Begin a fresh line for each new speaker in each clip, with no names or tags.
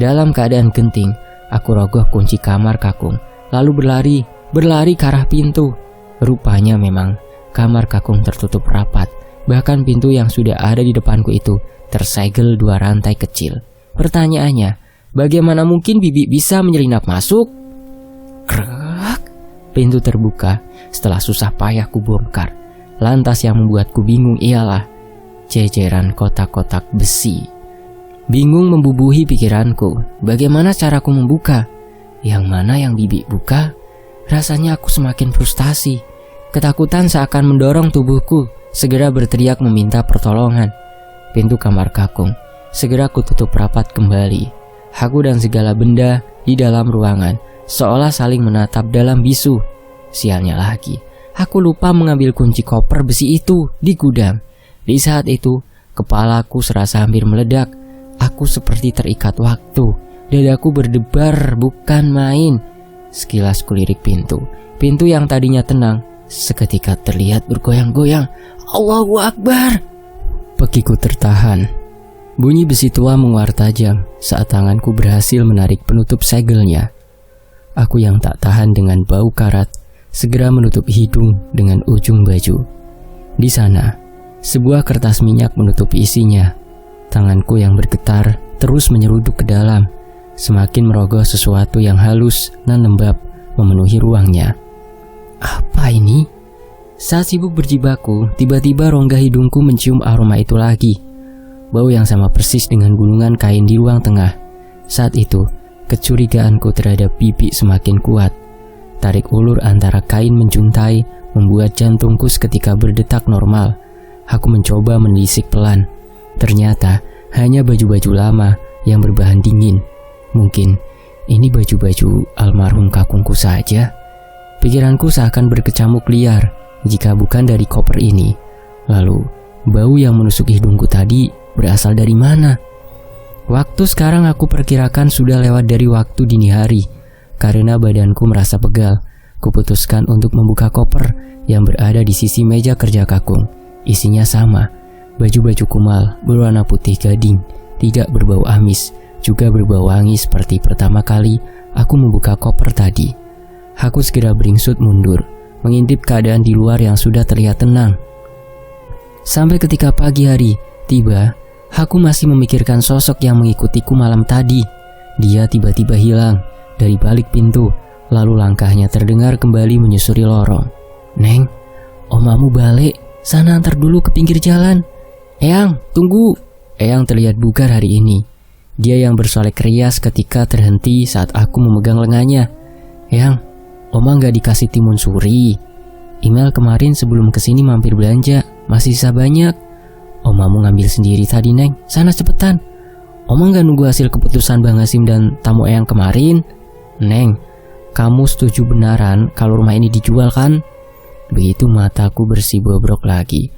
Dalam keadaan genting, aku rogoh kunci kamar Kakung, lalu berlari ke arah pintu. Rupanya memang kamar Kakung tertutup rapat. Bahkan pintu yang sudah ada di depanku itu tersegel 2 rantai kecil. Pertanyaannya, bagaimana mungkin Bibi bisa menyelinap masuk? Krek, pintu terbuka setelah susah payah kubongkar. Lantas yang membuatku bingung ialah jejeran kotak-kotak besi. Bingung membubuhi pikiranku, bagaimana caraku membuka? Yang mana yang Bibi buka? Rasanya aku semakin frustasi. Ketakutan seakan mendorong tubuhku segera berteriak meminta pertolongan. Pintu kamar Kakung segera kututup rapat kembali. Aku dan segala benda di dalam ruangan seolah saling menatap dalam bisu. Sialnya lagi, aku lupa mengambil kunci koper besi itu di gudang. Di saat itu, kepalaku serasa hampir meledak. Aku seperti terikat waktu. Dadaku berdebar bukan main. Sekilas kulirik pintu. Pintu yang tadinya tenang seketika terlihat bergoyang-goyang. Allahu Akbar! Pekiku tertahan. Bunyi besi tua menguar tajam saat tanganku berhasil menarik penutup segelnya. Aku yang tak tahan dengan bau karat segera menutup hidung dengan ujung baju. Di sana, sebuah kertas minyak menutupi isinya. Tanganku yang bergetar terus menyeruduk ke dalam, semakin merogoh sesuatu yang halus dan lembab memenuhi ruangnya. Apa ini? Saat sibuk berjibaku, tiba-tiba rongga hidungku mencium aroma itu lagi. Bau yang sama persis dengan gulungan kain di ruang tengah. Saat itu, kecurigaanku terhadap Bibi semakin kuat. Tarik ulur antara kain menjuntai membuat jantungku seketika berdetak normal. Aku mencoba menelisik pelan. Ternyata hanya baju-baju lama yang berbahan dingin. Mungkin ini baju-baju almarhum kakungku saja. Pikiranku seakan berkecamuk liar jika bukan dari koper ini. Lalu, bau yang menusuk hidungku tadi berasal dari mana? Waktu sekarang aku perkirakan sudah lewat dari waktu dini hari. Karena badanku merasa pegal, kuputuskan untuk membuka koper yang berada di sisi meja kerja Kakung. Isinya sama, baju-baju kumal berwarna putih gading, tidak berbau amis, juga berbau wangi seperti pertama kali aku membuka koper tadi. Aku segera beringsut mundur, mengintip keadaan di luar yang sudah terlihat tenang. Sampai ketika pagi hari tiba, aku masih memikirkan sosok yang mengikutiku malam tadi. Dia tiba-tiba hilang dari balik pintu, lalu langkahnya terdengar kembali menyusuri lorong. Neng, omamu balik, sana antar dulu ke pinggir jalan. Eyang, tunggu. Eyang terlihat bugar hari ini. Dia yang bersolek rias ketika terhenti saat aku memegang lengannya. Eyang, oma gak dikasih timun suri. Email kemarin sebelum kesini mampir belanja, masih sisa banyak. Omamu ngambil sendiri tadi, Neng. Sana cepetan. Oma gak nunggu hasil keputusan Bang Hasim dan tamu Eyang kemarin. Neng, kamu setuju benaran kalau rumah ini dijual kan? Begitu mataku bersih bobrok lagi.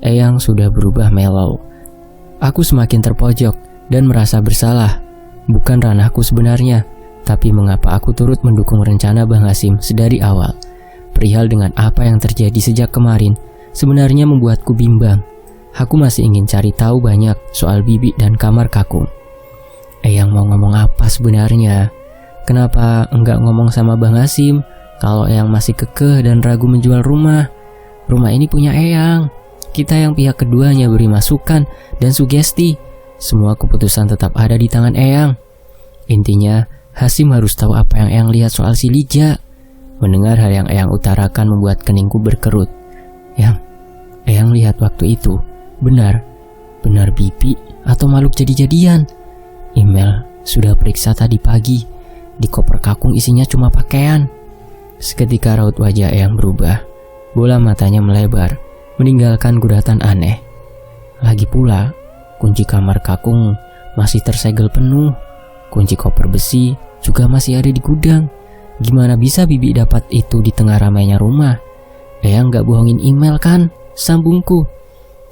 Eyang sudah berubah mellow. Aku semakin terpojok dan merasa bersalah. Bukan ranahku sebenarnya, tapi mengapa aku turut mendukung rencana Bang Hasim sedari awal. Perihal dengan apa yang terjadi sejak kemarin, sebenarnya membuatku bimbang. Aku masih ingin cari tahu banyak soal Bibi dan kamar Kakung. Eyang mau ngomong apa sebenarnya? Kenapa enggak ngomong sama Bang Hasim kalau Eyang masih kekeh dan ragu menjual rumah? Rumah ini punya Eyang. Kita yang pihak keduanya beri masukan dan sugesti. Semua keputusan tetap ada di tangan Eyang. Intinya, Hasim harus tahu apa yang Eyang lihat soal si Lija. Mendengar hal yang Eyang utarakan membuat keningku berkerut. Eyang lihat waktu itu. Benar Bibi atau makhluk jadi-jadian? Email sudah periksa tadi pagi. Di koper Kakung isinya cuma pakaian. Seketika raut wajah Eyang berubah. Bola matanya melebar, meninggalkan guratan aneh. Lagi pula, kunci kamar Kakung masih tersegel penuh. Kunci koper besi juga masih ada di gudang. Gimana bisa Bibi dapat itu di tengah ramainya rumah? Eyang gak bohongin email kan? Sambungku.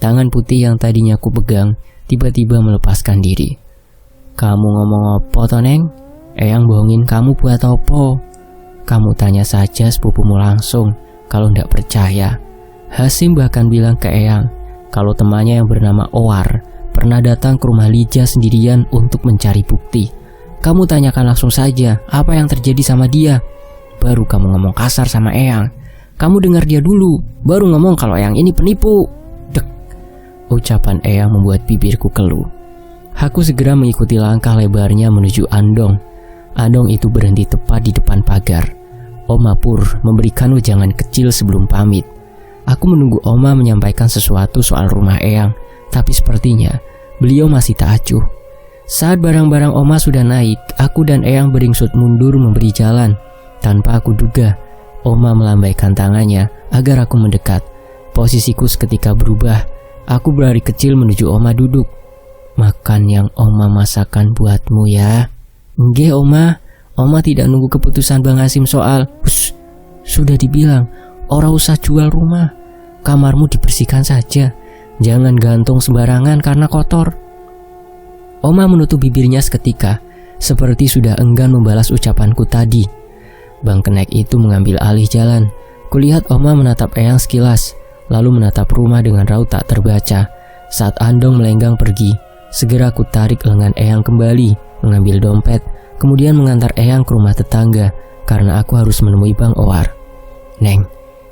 Tangan putih yang tadinya aku pegang tiba-tiba melepaskan diri. Kamu ngomong apa toh, Neng? Eyang bohongin kamu buat apa? Kamu tanya saja sepupumu langsung kalau ndak percaya. Hasim bahkan bilang ke Eyang kalau temannya yang bernama Owar pernah datang ke rumah Lija sendirian untuk mencari bukti Kamu tanyakan langsung saja apa yang terjadi sama dia. Baru kamu ngomong kasar sama Eyang. Kamu dengar dia dulu, baru ngomong kalau Eyang ini penipu. Dek. Ucapan Eyang membuat bibirku keluh. Aku segera mengikuti langkah lebarnya menuju Andong. Andong itu berhenti tepat di depan pagar. Oma Pur memberikan wejangan kecil sebelum pamit. Aku menunggu Oma menyampaikan sesuatu soal rumah Eyang, tapi sepertinya beliau masih tak acuh. Saat barang-barang Oma sudah naik, aku dan Eyang beringsut mundur memberi jalan. Tanpa aku duga, Oma melambaikan tangannya agar aku mendekat. Posisiku seketika berubah. Aku berlari kecil menuju Oma duduk. Makan yang Oma masakan buatmu ya. Nggih Oma, Oma tidak nunggu keputusan Bang Hasim soal. Sudah dibilang, ora usah jual rumah. Kamarmu dibersihkan saja. Jangan gantung sembarangan karena kotor. Oma menutup bibirnya seketika, seperti sudah enggan membalas ucapanku tadi. Bang Kenek itu mengambil alih jalan. Kulihat Oma menatap Eyang sekilas, lalu menatap rumah dengan raut tak terbaca. Saat Andong melenggang pergi, segera ku tarik lengan Eyang kembali, mengambil dompet, kemudian mengantar Eyang ke rumah tetangga, karena aku harus menemui Bang Owar. Neng,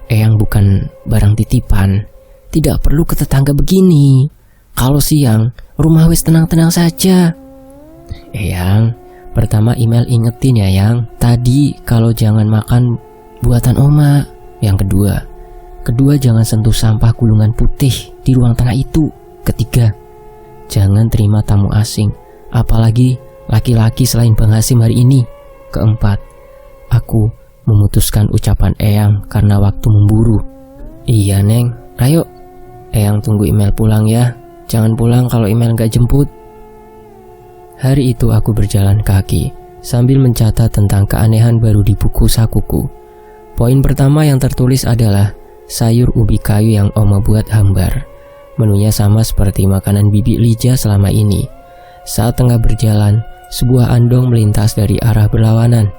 Eyang bukan barang titipan. Tidak perlu ke tetangga begini. Kalau siang, rumah wis tenang-tenang saja. Eyang, pertama email ingetin ya Yang. Tadi kalau jangan makan buatan Oma. Yang kedua jangan sentuh sampah gulungan putih di ruang tengah itu. Ketiga, jangan terima tamu asing, apalagi laki-laki selain Bang Hasim hari ini. Keempat, aku memutuskan ucapan Eyang karena waktu memburu. Iya Neng, ayo Eyang tunggu email pulang ya. Jangan pulang kalau email gak jemput. Hari itu aku berjalan kaki sambil mencatat tentang keanehan baru di buku sakuku. Poin pertama yang tertulis adalah sayur ubi kayu yang Oma buat hambar. Menunya sama seperti makanan bibi Lija selama ini. Saat tengah berjalan, sebuah andong melintas dari arah berlawanan.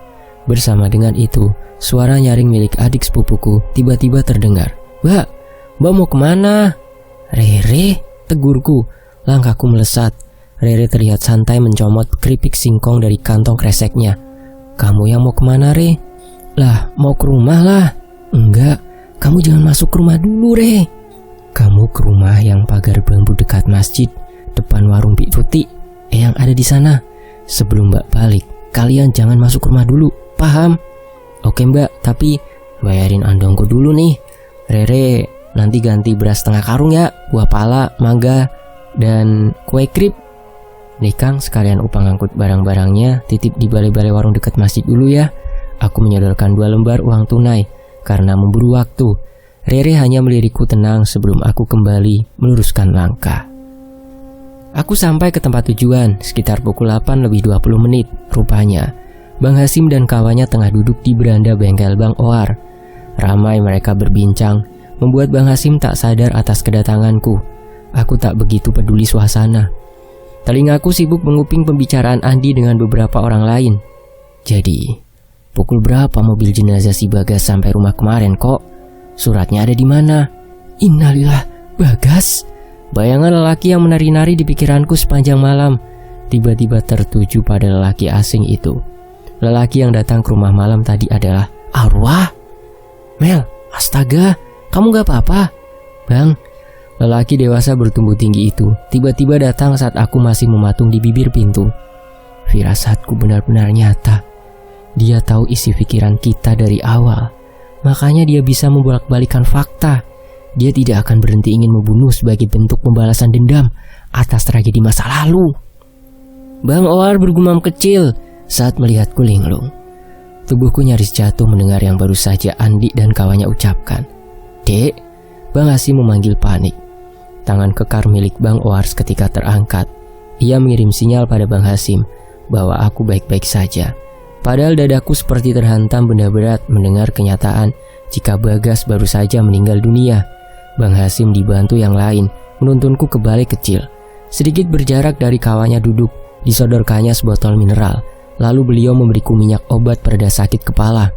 Bersama dengan itu, suara nyaring milik adik sepupuku tiba-tiba terdengar. Mbak mau kemana? Rere, tegurku. Langkahku melesat. Rere terlihat santai mencomot keripik singkong dari kantong kreseknya. Kamu yang mau kemana, Re? Lah, mau ke rumah lah. Enggak, kamu jangan masuk ke rumah dulu, Re. Kamu ke rumah yang pagar bambu dekat masjid, depan warung Bik Tuti, yang ada di sana. Sebelum Mbak balik, kalian jangan masuk ke rumah dulu, paham? Oke Mbak, tapi bayarin andongku dulu nih. Rere nanti ganti beras setengah karung ya, buah pala, mangga, dan kue krip. Nih Kang, sekalian upah ngangkut barang-barangnya, titip di balai-balai warung dekat masjid dulu ya. Aku menyodorkan 2 lembar uang tunai karena memburu waktu. Rere hanya melirikku tenang sebelum aku kembali meluruskan langkah. Aku sampai ke tempat tujuan sekitar pukul 8 lebih 20 menit. Rupanya Bang Hasim dan kawannya tengah duduk di beranda bengkel Bang Owar. Ramai mereka berbincang, membuat Bang Hasim tak sadar atas kedatanganku. Aku tak begitu peduli suasana. Telingaku sibuk menguping pembicaraan Andi dengan beberapa orang lain. Jadi, pukul berapa mobil jenazah si Bagas sampai rumah kemarin kok? Suratnya ada di mana? Innalillah, Bagas. Bayangan lelaki yang menari-nari di pikiranku sepanjang malam tiba-tiba tertuju pada lelaki asing itu. Lelaki yang datang ke rumah malam tadi adalah arwah. Mel, astaga, kamu gak apa-apa? Bang, lelaki dewasa bertumbuh tinggi itu tiba-tiba datang saat aku masih mematung di bibir pintu. Firasatku benar-benar nyata. Dia tahu isi pikiran kita dari awal. Makanya dia bisa membolak-balikan fakta. Dia tidak akan berhenti ingin membunuh sebagai bentuk pembalasan dendam atas tragedi masa lalu. Bang Owar bergumam kecil saat melihatku linglung. Tubuhku nyaris jatuh mendengar yang baru saja Andi dan kawannya ucapkan. Dek, Bang Hasim memanggil panik. Tangan kekar milik Bang Owar seketika terangkat. Ia mengirim sinyal pada Bang Hasim bahwa aku baik-baik saja. Padahal dadaku seperti terhantam benda berat mendengar kenyataan jika Bagas baru saja meninggal dunia. Bang Hasim dibantu yang lain menuntunku ke balai kecil. Sedikit berjarak dari kawannya duduk, disodorkannya sebotol mineral. Lalu beliau memberiku minyak obat pereda sakit kepala.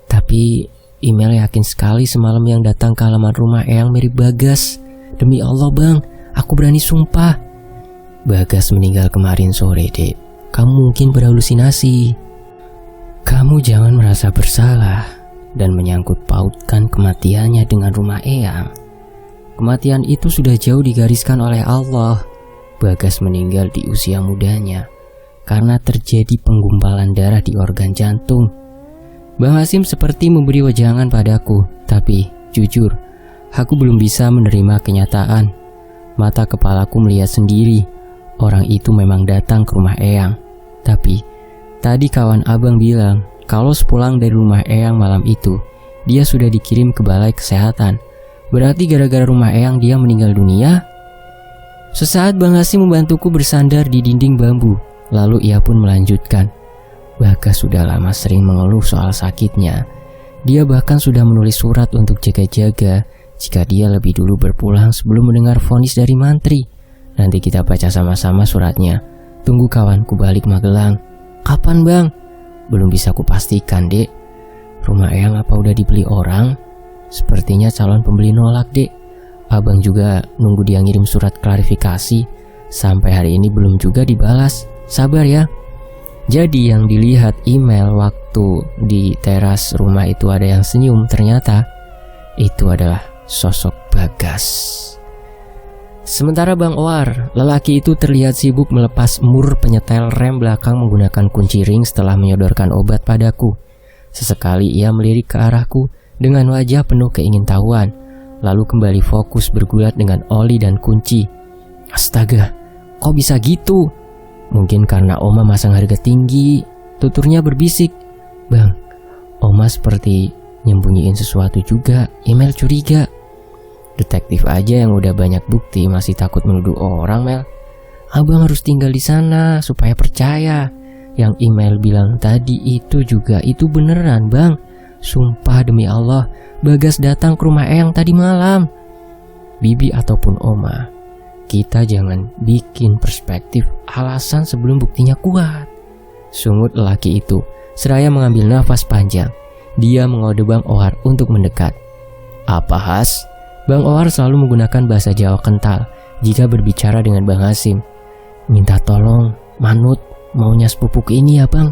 Tapi email yakin sekali semalam yang datang ke halaman rumah Eyang mirip Bagas. Demi Allah bang, aku berani sumpah. Bagas meninggal kemarin sore dek. kamu mungkin berhalusinasi. Kamu jangan merasa bersalah dan menyangkut pautkan kematiannya dengan rumah Eyang. Kematian itu sudah jauh digariskan oleh Allah. Bagas meninggal di usia mudanya karena terjadi penggumpalan darah di organ jantung. Bang Hasim seperti memberi wejangan padaku, tapi jujur, aku belum bisa menerima kenyataan. Mata kepalaku melihat sendiri, orang itu memang datang ke rumah Eyang. Tapi, tadi kawan abang bilang, kalau sepulang dari rumah Eyang malam itu, dia sudah dikirim ke balai kesehatan. Berarti gara-gara rumah Eyang dia meninggal dunia? Sesaat Bang Hasim membantuku bersandar di dinding bambu. Lalu ia pun melanjutkan. Bagas sudah lama sering mengeluh soal sakitnya. Dia bahkan sudah menulis surat untuk jaga-jaga jika dia lebih dulu berpulang sebelum mendengar vonis dari mantri. Nanti kita baca sama-sama suratnya. Tunggu kawanku balik Magelang. Kapan bang? Belum bisa kupastikan dek. Rumah Eyang apa udah dibeli orang? Sepertinya calon pembeli nolak dek. Abang juga nunggu dia ngirim surat klarifikasi. Sampai hari ini belum juga dibalas. Sabar ya. Jadi yang dilihat email waktu di teras rumah itu ada yang senyum, ternyata itu adalah sosok Bagas. Sementara Bang Owar, lelaki itu terlihat sibuk melepas mur penyetel rem belakang menggunakan kunci ring setelah menyodorkan obat padaku. Sesekali ia melirik ke arahku dengan wajah penuh keingintahuan, lalu kembali fokus bergulat dengan oli dan kunci. Astaga, kok bisa gitu? Mungkin karena Oma masang harga tinggi. Tuturnya berbisik. Bang, Oma seperti nyembunyiin sesuatu juga. Email curiga. Detektif aja yang udah banyak bukti masih takut menuduh orang, Mel. Abang harus tinggal di sana supaya percaya. Yang email bilang tadi itu juga itu beneran, Bang. Sumpah demi Allah, Bagas datang ke rumah Eyang tadi malam. Bibi ataupun Oma, kita jangan bikin perspektif alasan sebelum buktinya kuat. Sungut lelaki itu seraya mengambil nafas panjang. Dia mengode Bang Owar untuk mendekat. Apa Has? Bang Owar selalu menggunakan bahasa Jawa kental jika berbicara dengan Bang Hasim. Minta tolong, manut, maunya sepupuku ini ya Bang.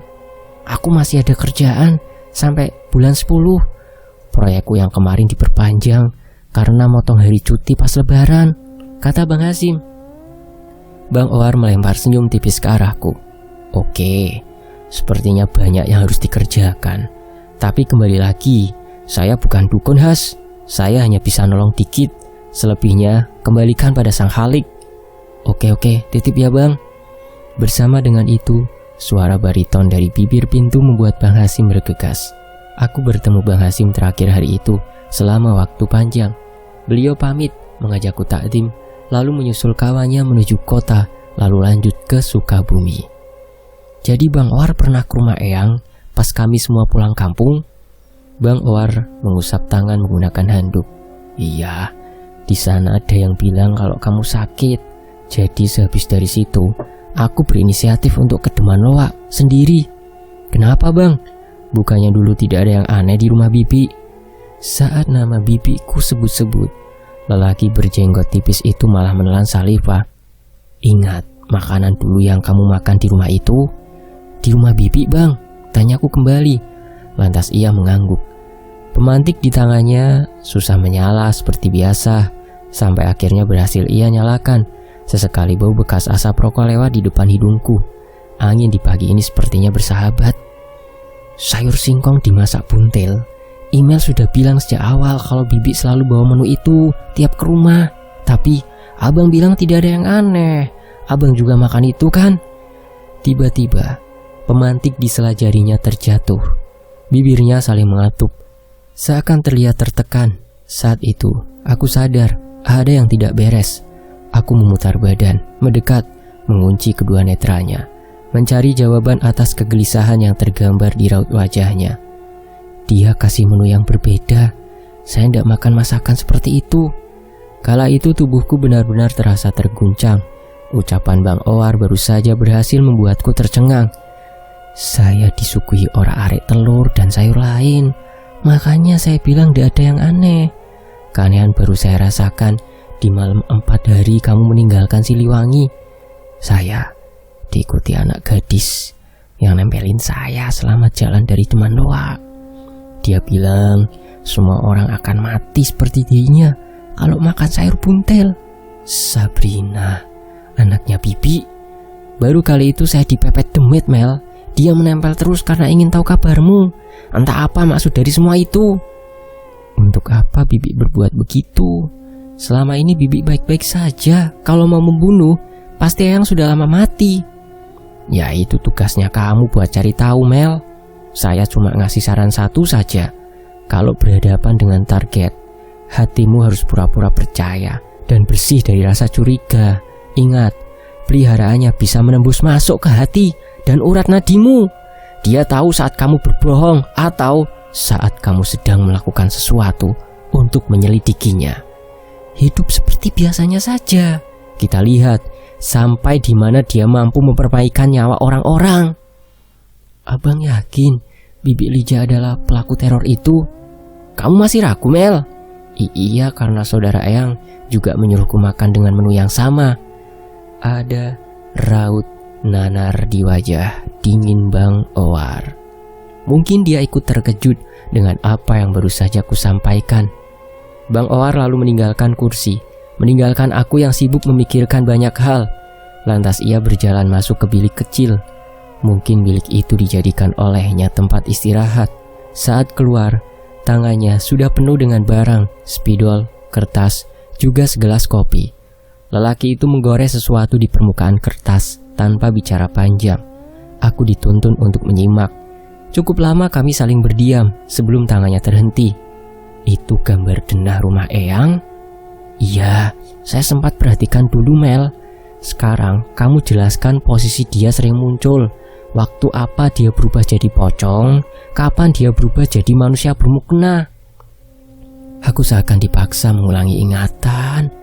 Aku masih ada kerjaan sampai bulan 10. Proyekku yang kemarin diperpanjang karena motong hari cuti pas lebaran, kata Bang Hasim. Bang Owar melempar senyum tipis ke arahku. Oke, sepertinya banyak yang harus dikerjakan. Tapi kembali lagi, saya bukan dukun Has. Saya hanya bisa nolong dikit. Selebihnya kembalikan pada Sang Khalik. Oke, titip ya Bang. Bersama dengan itu, suara bariton dari bibir pintu membuat Bang Hasim bergegas. Aku bertemu Bang Hasim terakhir hari itu selama waktu panjang. Beliau pamit, mengajakku takdim, lalu menyusul kawannya menuju kota, lalu lanjut ke Sukabumi. Jadi Bang Owar pernah ke rumah Eyang pas kami semua pulang kampung? Bang Owar mengusap tangan menggunakan handuk. Iya, di sana ada yang bilang kalau kamu sakit. Jadi sehabis dari situ, aku berinisiatif untuk ke Deman Loak sendiri. Kenapa Bang? Bukannya dulu tidak ada yang aneh di rumah Bibi? Saat nama bibiku sebut-sebut, lelaki berjenggot tipis itu malah menelan saliva. Ingat makanan dulu yang kamu makan di rumah itu? Di rumah Bibi Bang, tanyaku kembali. Lantas ia mengangguk. Pemantik di tangannya susah menyala seperti biasa, sampai akhirnya berhasil ia nyalakan. Sesekali bau bekas asap rokok lewat di depan hidungku. Angin di pagi ini sepertinya bersahabat. Sayur singkong dimasak buntel. Email sudah bilang sejak awal kalau Bibi selalu bawa menu itu tiap ke rumah. Tapi abang bilang tidak ada yang aneh. Abang juga makan itu kan? Tiba-tiba pemantik di sela jarinya terjatuh. Bibirnya saling mengatup, seakan terlihat tertekan. Saat itu aku sadar ada yang tidak beres. Aku memutar badan, mendekat, mengunci kedua netranya, mencari jawaban atas kegelisahan yang tergambar di raut wajahnya. Dia kasih menu yang berbeda. Saya tidak makan masakan seperti itu. Kala itu tubuhku benar-benar terasa terguncang. Ucapan Bang Owar baru saja berhasil membuatku tercengang. Saya disuguhi orak-arik telur dan sayur lain. Makanya saya bilang tidak ada yang aneh. Keanehan baru saya rasakan di malam 4 hari kamu meninggalkan Siliwangi. Saya diikuti seperti anak gadis yang nempelin saya selama jalan dari teman doa. Dia bilang semua orang akan mati seperti dirinya kalau makan sayur buntel. Sabrina, anaknya Bibi. Baru kali itu saya dipepet demit, Mel. Dia menempel terus karena ingin tahu kabarmu. Entah apa maksud dari semua itu. Untuk apa Bibi berbuat begitu? Selama ini Bibi baik-baik saja. Kalau mau membunuh, pasti Eyang sudah lama mati. Ya itu tugasnya kamu buat cari tahu, Mel. Saya cuma ngasih saran satu saja. Kalau berhadapan dengan target, hatimu harus pura-pura percaya dan bersih dari rasa curiga. Ingat, peliharaannya bisa menembus masuk ke hati dan urat nadimu. Dia tahu saat kamu berbohong atau saat kamu sedang melakukan sesuatu untuk menyelidikinya. Hidup seperti biasanya saja. Kita lihat sampai di mana dia mampu memperbaikan nyawa orang-orang. Abang yakin Bibi Lija adalah pelaku teror itu? Kamu masih ragu, Mel? Iya, karena saudara Eyang juga menyuruhku makan dengan menu yang sama. Ada raut nanar di wajah dingin Bang Owar. Mungkin dia ikut terkejut dengan apa yang baru saja kusampaikan. Bang Owar lalu meninggalkan kursi, meninggalkan aku yang sibuk memikirkan banyak hal. Lantas ia berjalan masuk ke bilik kecil. Mungkin bilik itu dijadikan olehnya tempat istirahat. Saat keluar, tangannya sudah penuh dengan barang, spidol, kertas, juga segelas kopi. Lelaki itu menggores sesuatu di permukaan kertas tanpa bicara panjang. Aku dituntun untuk menyimak. Cukup lama kami saling berdiam sebelum tangannya terhenti. Itu gambar denah rumah Eyang? Iya, saya sempat perhatikan dulu, Mel. Sekarang kamu jelaskan posisi dia sering muncul. Waktu apa dia berubah jadi pocong? Kapan dia berubah jadi manusia bermukna? Aku seakan dipaksa mengulangi ingatan.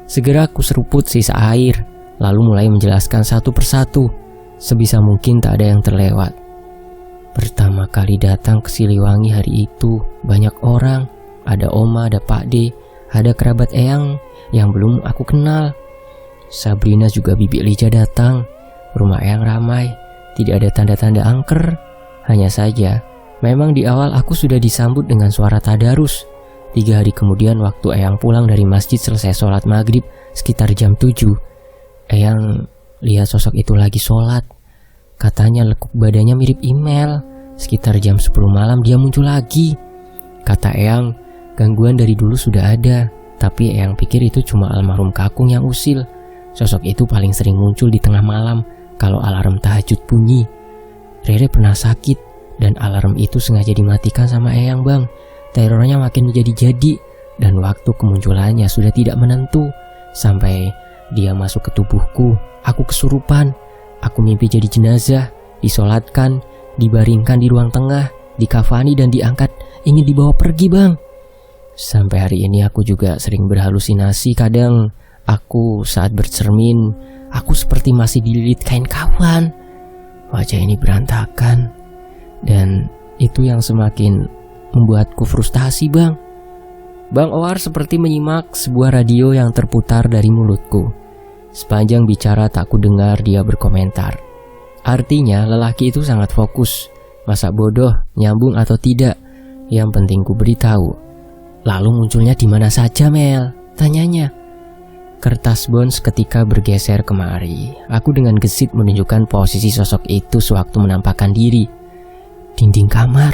Segera aku seruput sisa air, lalu mulai menjelaskan satu persatu. Sebisa mungkin tak ada yang terlewat. Pertama kali datang ke Siliwangi hari itu, banyak orang. Ada Oma, ada Pak D, ada kerabat Eyang yang belum aku kenal. Sabrina juga Bibi Lija datang. Rumah Eyang ramai, tidak ada tanda-tanda angker. Hanya saja, memang di awal aku sudah disambut dengan suara tadarus. 3 hari kemudian waktu Eyang pulang dari masjid selesai sholat maghrib sekitar jam 7. Eyang lihat sosok itu lagi sholat. Katanya lekuk badannya mirip Imel. Sekitar jam 10 malam dia muncul lagi. Kata Eyang, gangguan dari dulu sudah ada, tapi Eyang pikir itu cuma almarhum kakung yang usil. Sosok itu paling sering muncul di tengah malam kalau alarm tahajud bunyi. Rere pernah sakit dan alarm itu sengaja dimatikan sama Eyang, Bang. Terornya makin menjadi-jadi dan waktu kemunculannya sudah tidak menentu. Sampai dia masuk ke tubuhku, aku kesurupan. Aku mimpi jadi jenazah, disolatkan, dibaringkan di ruang tengah, dikafani dan diangkat, ingin dibawa pergi, Bang. Sampai hari ini aku juga sering berhalusinasi. Kadang aku saat bercermin, aku seperti masih dililit kain kawan. Wajah ini berantakan, dan itu yang semakin membuatku frustasi, Bang. Bang Owar seperti menyimak sebuah radio yang terputar dari mulutku. Sepanjang bicara tak ku dengar dia berkomentar. Artinya lelaki itu sangat fokus. Masa bodoh, nyambung atau tidak, yang penting ku beritahu. Lalu munculnya di mana saja, Mel? Tanyanya. Kertas bons ketika bergeser kemari. Aku dengan gesit menunjukkan posisi sosok itu sewaktu menampakkan diri. Dinding kamar,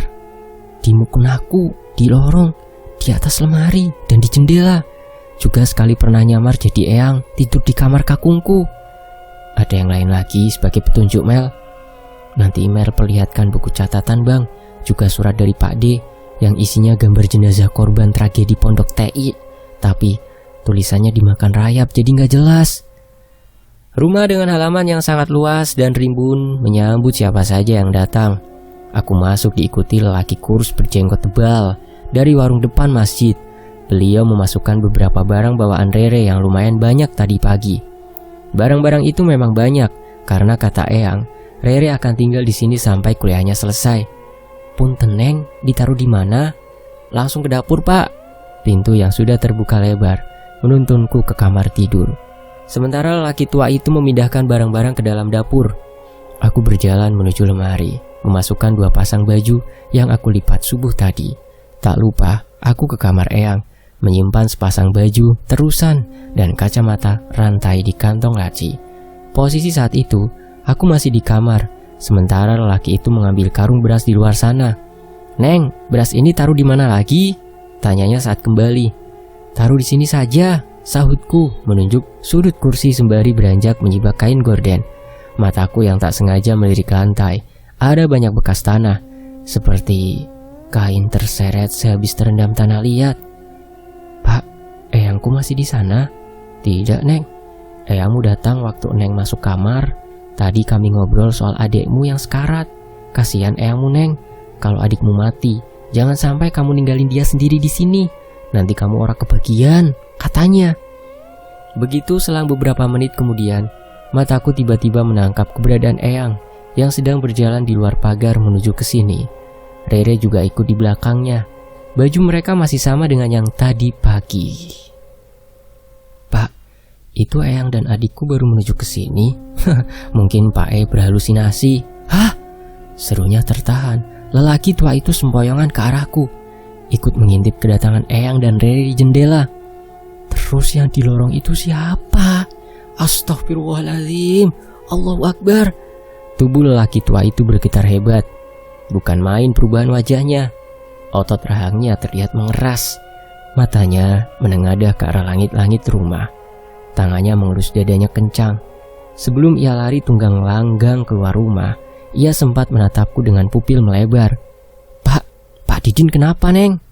di mukun aku, di lorong, di atas lemari, dan di jendela. Juga sekali pernah nyamar jadi Eyang tidur di kamar kakungku. Ada yang lain lagi sebagai petunjuk, Mel? Nanti Mel perlihatkan buku catatan, Bang. Juga surat dari Pak D yang isinya gambar jenazah korban tragedi Pondok TI. Tapi tulisannya dimakan rayap jadi gak jelas. Rumah dengan halaman yang sangat luas dan rimbun menyambut siapa saja yang datang. Aku masuk diikuti lelaki kurus berjenggot tebal dari warung depan masjid. Beliau memasukkan beberapa barang bawaan Rere yang lumayan banyak tadi pagi. Barang-barang itu memang banyak karena kata Eyang, Rere akan tinggal di sini sampai kuliahnya selesai. Punten Neng, ditaruh di mana? Langsung ke dapur, Pak. Pintu yang sudah terbuka lebar menuntunku ke kamar tidur. Sementara lelaki tua itu memindahkan barang-barang ke dalam dapur. Aku berjalan menuju lemari, memasukkan 2 pasang baju yang aku lipat subuh tadi. Tak lupa, aku ke kamar Eyang, menyimpan sepasang baju, terusan, dan kacamata rantai di kantong laci. Posisi saat itu, aku masih di kamar, sementara lelaki itu mengambil karung beras di luar sana. "Neng, beras ini taruh di mana lagi?" tanyanya saat kembali. "Taruh di sini saja," sahutku menunjuk sudut kursi sembari beranjak menyibak kain gorden. Mataku yang tak sengaja melirik lantai. Ada banyak bekas tanah, seperti kain terseret sehabis terendam tanah liat. "Pak, Eyangku masih di sana?" "Tidak, Neng. Eyangmu datang waktu Neng masuk kamar. Tadi kami ngobrol soal adikmu yang sekarat. Kasihan Eyangmu, Neng. Kalau adikmu mati, jangan sampai kamu ninggalin dia sendiri di sini. Nanti kamu ora kebagian," katanya. Begitu selang beberapa menit kemudian, mataku tiba-tiba menangkap keberadaan Eyang yang sedang berjalan di luar pagar menuju ke sini. Rere juga ikut di belakangnya. Baju mereka masih sama dengan yang tadi pagi. "Pak, itu Eyang dan adikku baru menuju ke sini." "Mungkin Pak E berhalusinasi." "Hah?" Serunya tertahan. Lelaki tua itu sempoyongan ke arahku, ikut mengintip kedatangan Eyang dan Rere di jendela. "Terus yang di lorong itu siapa? Astagfirullahaladzim, Allahu Akbar." Tubuh lelaki tua itu bergetar hebat. Bukan main perubahan wajahnya. Otot rahangnya terlihat mengeras. Matanya menengadah ke arah langit-langit rumah. Tangannya mengelus dadanya kencang. Sebelum ia lari tunggang langgang keluar rumah, ia sempat menatapku dengan pupil melebar. Pak Didin kenapa, Neng?"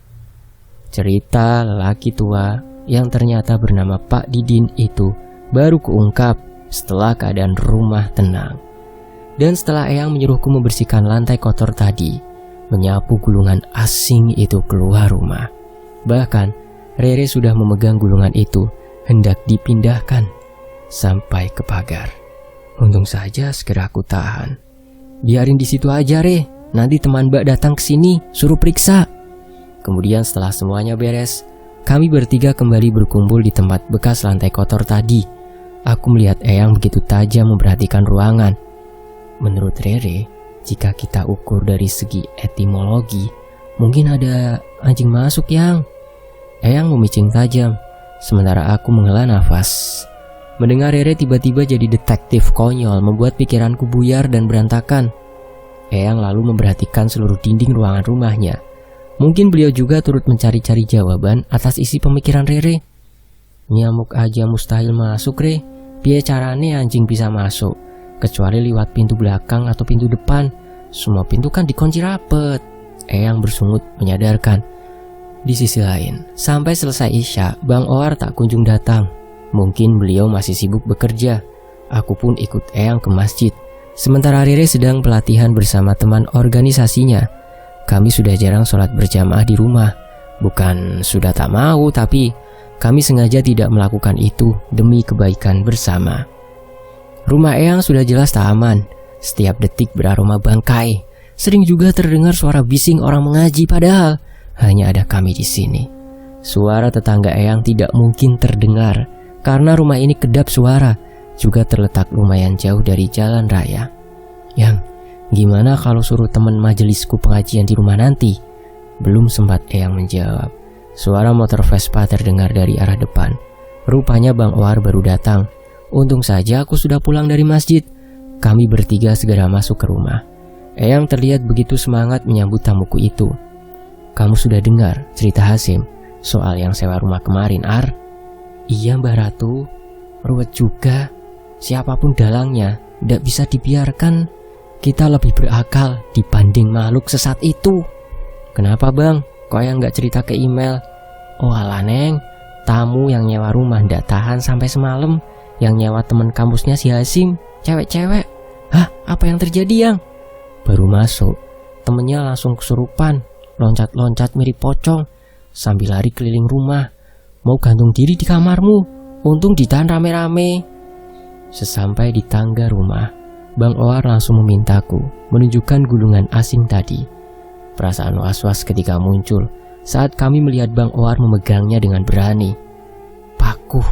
Cerita lelaki tua yang ternyata bernama Pak Didin itu baru kuungkap setelah keadaan rumah tenang. Dan setelah Eyang menyuruhku membersihkan lantai kotor tadi, menyapu gulungan asing itu keluar rumah. Bahkan Rere sudah memegang gulungan itu, hendak dipindahkan sampai ke pagar. Untung saja segera aku tahan. "Biarin di situ aja, Re. Nanti teman Mbak datang ke sini, suruh periksa." Kemudian setelah semuanya beres, kami bertiga kembali berkumpul di tempat bekas lantai kotor tadi. Aku melihat Eyang begitu tajam memperhatikan ruangan. Menurut Rere, jika kita ukur dari segi etimologi, mungkin ada anjing masuk, Yang. Eyang memicing tajam, sementara aku menghela nafas. Mendengar Rere tiba-tiba jadi detektif konyol membuat pikiranku buyar dan berantakan. Eyang lalu memperhatikan seluruh dinding ruangan rumahnya. Mungkin beliau juga turut mencari-cari jawaban atas isi pemikiran Rere. "Nyamuk aja mustahil masuk, Re. Piye carane anjing bisa masuk? Kecuali lewat pintu belakang atau pintu depan. Semua pintu kan dikunci rapet." Eyang bersungut menyadarkan. Di sisi lain, sampai selesai Isya, Bang Oar tak kunjung datang. Mungkin beliau masih sibuk bekerja. Aku pun ikut Eyang ke masjid. Sementara Rere sedang pelatihan bersama teman organisasinya. Kami sudah jarang sholat berjamaah di rumah. Bukan sudah tak mau, tapi kami sengaja tidak melakukan itu demi kebaikan bersama. Rumah Eyang sudah jelas tak aman. Setiap detik beraroma bangkai. Sering juga terdengar suara bising orang mengaji, padahal hanya ada kami di sini. Suara tetangga Eyang tidak mungkin terdengar karena rumah ini kedap suara, juga terletak lumayan jauh dari jalan raya. "Yang, gimana kalau suruh teman majelisku pengajian di rumah nanti?" Belum sempat Eyang menjawab, suara motor Vespa terdengar dari arah depan. Rupanya Bang Oar baru datang. Untung saja aku sudah pulang dari masjid. Kami bertiga segera masuk ke rumah. Eyang terlihat begitu semangat menyambut tamuku itu. "Kamu sudah dengar cerita Hasim soal yang sewa rumah kemarin, Ar?" "Iya, Mbah Ratu. Ruwet juga. Siapapun dalangnya, tidak bisa dibiarkan. Kita lebih berakal dibanding makhluk sesat itu." "Kenapa, Bang? Kok yang nggak cerita ke email?" "Oh alah, Neng. Tamu yang nyewa rumah ndak tahan sampai semalam. Yang nyewa teman kampusnya si Hasim, cewek-cewek." "Hah? Apa yang terjadi, Yang?" "Baru masuk, temennya langsung kesurupan, loncat-loncat mirip pocong, sambil lari keliling rumah. Mau gantung diri di kamarmu. Untung ditahan rame-rame." Sesampai di tangga rumah, Bang Oar langsung memintaku menunjukkan gulungan asing tadi. Perasaan was-was ketika muncul saat kami melihat Bang Oar memegangnya dengan berani. Pakuh.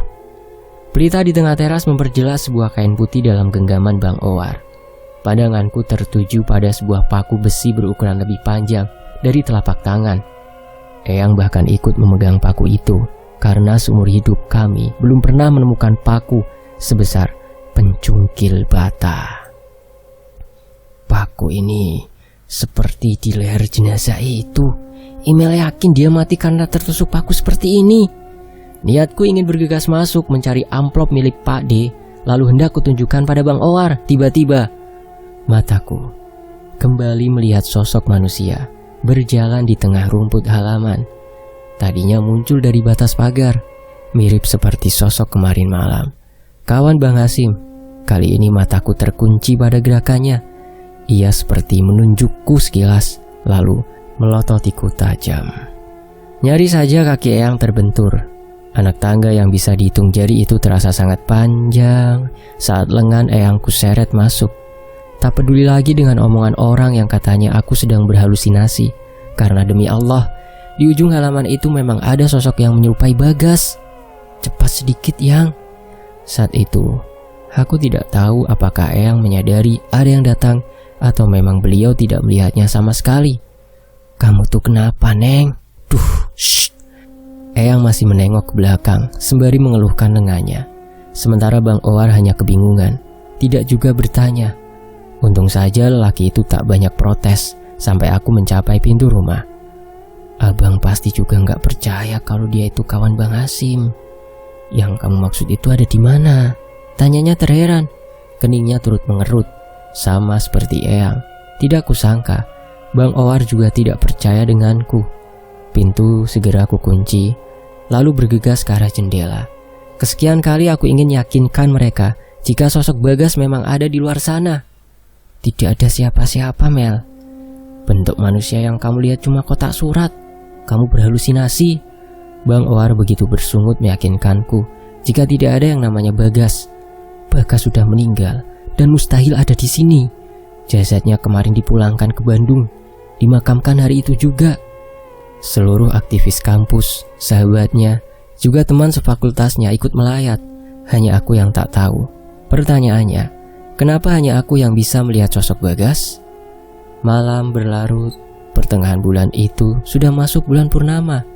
Pelita di tengah teras memperjelas sebuah kain putih dalam genggaman Bang Owar. Pandanganku tertuju pada sebuah paku besi berukuran lebih panjang dari telapak tangan. Eyang bahkan ikut memegang paku itu, karena seumur hidup kami belum pernah menemukan paku sebesar pencungkil bata. Paku ini seperti di leher jenazah itu. Imel yakin dia mati karena tertusuk paku seperti ini. Niatku ingin bergegas masuk mencari amplop milik Pak D, lalu hendak kutunjukkan pada Bang Owar. Tiba-tiba mataku kembali melihat sosok manusia berjalan di tengah rumput halaman. Tadinya muncul dari batas pagar, mirip seperti sosok kemarin malam, kawan Bang Hasim. Kali ini mataku terkunci pada gerakannya. Ia seperti menunjukku sekilas, lalu melototiku tajam. Nyaris saja kaki Eyang terbentur. Anak tangga yang bisa dihitung jari itu terasa sangat panjang saat lengan Eyangku seret masuk. Tak peduli lagi dengan omongan orang yang katanya aku sedang berhalusinasi, karena demi Allah, di ujung halaman itu memang ada sosok yang menyerupai Bagas. Cepat sedikit, Yang. Saat itu, aku tidak tahu apakah Eyang menyadari ada yang datang atau memang beliau tidak melihatnya sama sekali. Kamu tuh kenapa, Neng? Shh. Eyang masih menengok ke belakang sembari mengeluhkan lengannya. Sementara Bang Owar hanya kebingungan, tidak juga bertanya. Untung saja lelaki itu tak banyak protes sampai aku mencapai pintu rumah. Abang pasti juga nggak percaya kalau dia itu kawan Bang Hasim. Yang kamu maksud itu ada di mana? Tanyanya terheran. Keningnya turut mengerut, sama seperti Eyang. Tidak kusangka Bang Owar juga tidak percaya denganku. Pintu segera aku kunci, lalu bergegas ke arah jendela. Kesekian kali aku ingin yakinkan mereka jika sosok Bagas memang ada di luar sana. Tidak ada siapa-siapa, Mel. Bentuk manusia yang kamu lihat cuma kotak surat. Kamu berhalusinasi. Bang Owar begitu bersungut meyakinkanku jika tidak ada yang namanya Bagas. Bagas sudah meninggal dan mustahil ada di sini. Jasadnya kemarin dipulangkan ke Bandung, dimakamkan hari itu juga. Seluruh aktivis kampus, sahabatnya, juga teman sefakultasnya ikut melayat. Hanya aku yang tak tahu. Pertanyaannya, kenapa hanya aku yang bisa melihat sosok Bagas? Malam berlarut, pertengahan bulan itu sudah masuk bulan purnama.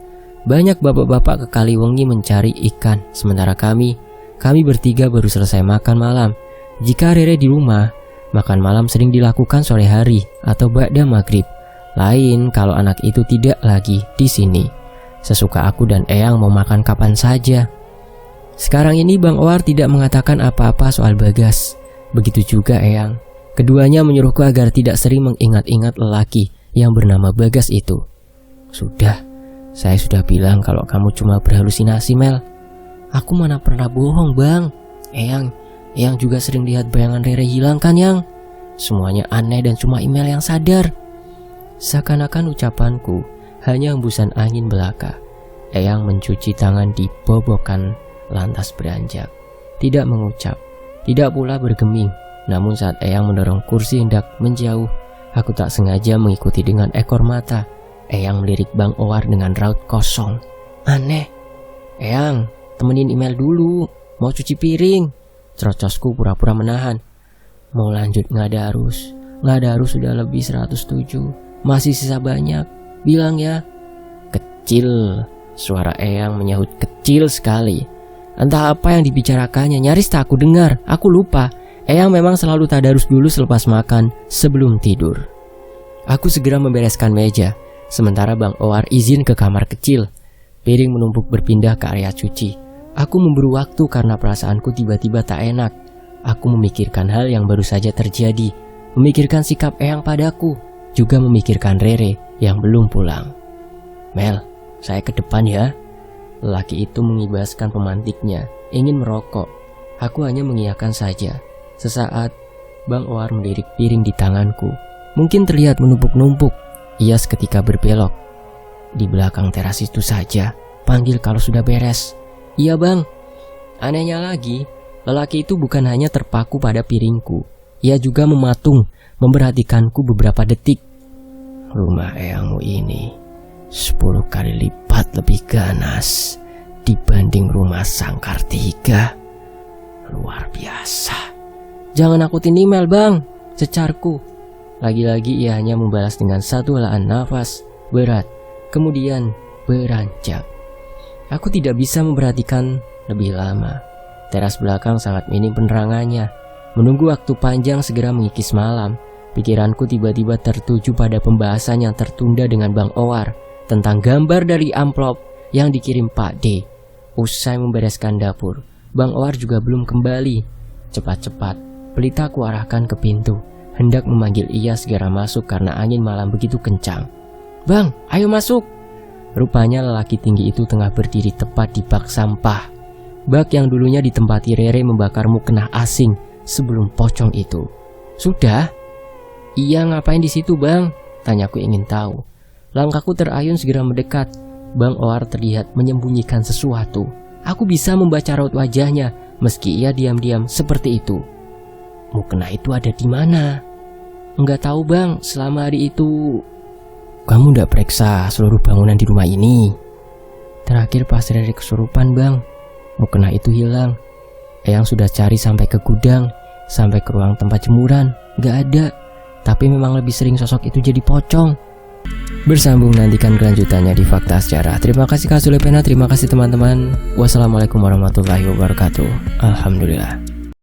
Banyak bapak-bapak ke Kaliwengi mencari ikan, sementara kami bertiga baru selesai makan malam. Jika Rere di rumah, makan malam sering dilakukan sore hari atau ba'da maghrib. Lain kalau anak itu tidak lagi di sini. Sesuka aku dan Eyang mau makan kapan saja. Sekarang ini Bang Owar tidak mengatakan apa-apa soal Bagas. Begitu juga Eyang. Keduanya menyuruhku agar tidak sering mengingat-ingat lelaki yang bernama Bagas itu. Sudah, saya sudah bilang kalau kamu cuma berhalusinasi, Mel. Aku mana pernah bohong, Bang. Eyang juga sering lihat bayangan Rere hilang kan, Yang? Semuanya aneh dan cuma email yang sadar. Seakan-akan ucapanku hanya hembusan angin belaka. Eyang mencuci tangan di bobokan lantas beranjak. Tidak mengucap, tidak pula bergeming. Namun saat Eyang mendorong kursi hendak menjauh, aku tak sengaja mengikuti dengan ekor mata. Eyang melirik Bang Owar dengan raut kosong. Aneh. Eyang, temenin email dulu, mau cuci piring. Cerocosku pura-pura menahan. Mau lanjut ngadarus sudah lebih 107. Masih sisa banyak, bilang ya. Kecil, suara Eyang menyahut kecil sekali. Entah apa yang dibicarakannya, nyaris tak aku dengar, aku lupa. Eyang memang selalu tadarus dulu selepas makan, sebelum tidur. Aku segera membereskan meja, sementara Bang Owar izin ke kamar kecil. Piring menumpuk berpindah ke area cuci. Aku memburu waktu karena perasaanku tiba-tiba tak enak. Aku memikirkan hal yang baru saja terjadi, memikirkan sikap Eyang padaku, juga memikirkan Rere yang belum pulang. Mel, saya ke depan ya. Lelaki itu mengibaskan pemantiknya, ingin merokok. Aku hanya mengiyakan saja. Sesaat, Bang Owar melirik piring di tanganku. Mungkin terlihat menumpuk-numpuk. Ia seketika berbelok. Di belakang teras itu saja. Panggil kalau sudah beres. Iya, Bang. Anehnya lagi, lelaki itu bukan hanya terpaku pada piringku. Ia juga mematung, memperhatikanku beberapa detik. Rumah Eyangmu ini 10 kali lipat lebih ganas dibanding rumah Sang Kartika. Luar biasa. Jangan nakutin Nimel bang, cecarku. Lagi-lagi ia hanya membalas dengan satu helaan nafas berat, kemudian beranjak. Aku tidak bisa memperhatikan lebih lama. Teras belakang sangat minim penerangannya. Menunggu waktu panjang segera mengikis malam, pikiranku tiba-tiba tertuju pada pembahasan yang tertunda dengan Bang Owar tentang gambar dari amplop yang dikirim Pak D. Usai membereskan dapur, Bang Owar juga belum kembali. Cepat-cepat, pelita ku arahkan ke pintu, hendak memanggil ia segera masuk karena angin malam begitu kencang. Bang, ayo masuk! Rupanya lelaki tinggi itu tengah berdiri tepat di bak sampah. Bak yang dulunya ditempati Rere membakar mukena asing sebelum pocong itu. Sudah? Iya, ngapain di situ bang? Tanyaku ingin tahu. Langkahku terayun segera mendekat. Bang Owar terlihat menyembunyikan sesuatu. Aku bisa membaca raut wajahnya meski ia diam-diam seperti itu. Mukena itu ada di mana? Enggak tahu bang, selama hari itu. Kamu udah periksa seluruh bangunan di rumah ini? Terakhir pas Rere kesurupan bang, mukena itu hilang. Eyang sudah cari sampai ke gudang, sampai ke ruang tempat jemuran, gak ada. Tapi memang lebih sering sosok itu jadi pocong. Bersambung, nantikan kelanjutannya di Fakta Sejarah. Terima kasih Kak Sulepena, terima kasih teman-teman. Wassalamualaikum warahmatullahi wabarakatuh. Alhamdulillah.